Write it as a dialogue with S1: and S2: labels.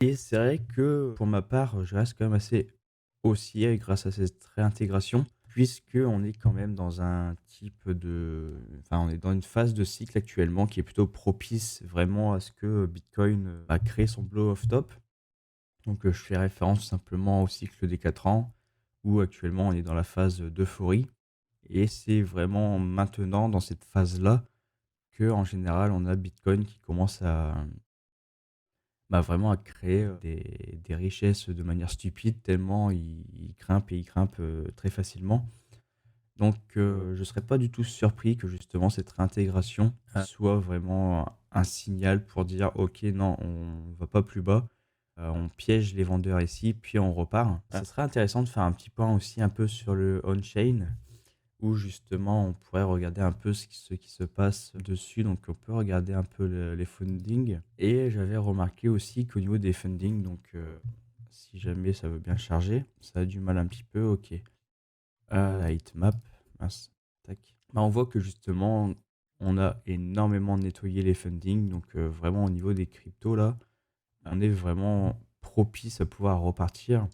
S1: Et c'est vrai que pour ma part, je reste quand même assez haussier grâce à cette réintégration, puisque on est quand même dans un type de on est dans une phase de cycle actuellement qui est plutôt propice vraiment à ce que Bitcoin, a créé son blow off top. Donc, je fais référence tout simplement au cycle des 4 ans, où actuellement on est dans la phase d'euphorie et c'est vraiment maintenant dans cette phase-là que en général on a Bitcoin qui commence à, vraiment à créer, des richesses de manière stupide tellement il grimpe et il grimpe, très facilement. Donc, je serais pas du tout surpris que justement cette réintégration soit vraiment un signal pour dire: «OK, non, on va pas plus bas, on piège les vendeurs ici, puis on repart». Ça serait intéressant de faire un petit point aussi un peu sur le on-chain, où justement on pourrait regarder un peu ce qui se passe dessus. Donc on peut regarder un peu les fundings et j'avais remarqué aussi qu'au niveau des fundings, donc si jamais ça veut bien charger, ça a du mal un petit peu, OK. La heatmap, mince, tac. On voit que justement, on a énormément nettoyé les fundings, donc vraiment au niveau des cryptos là, on est vraiment propice à pouvoir repartir.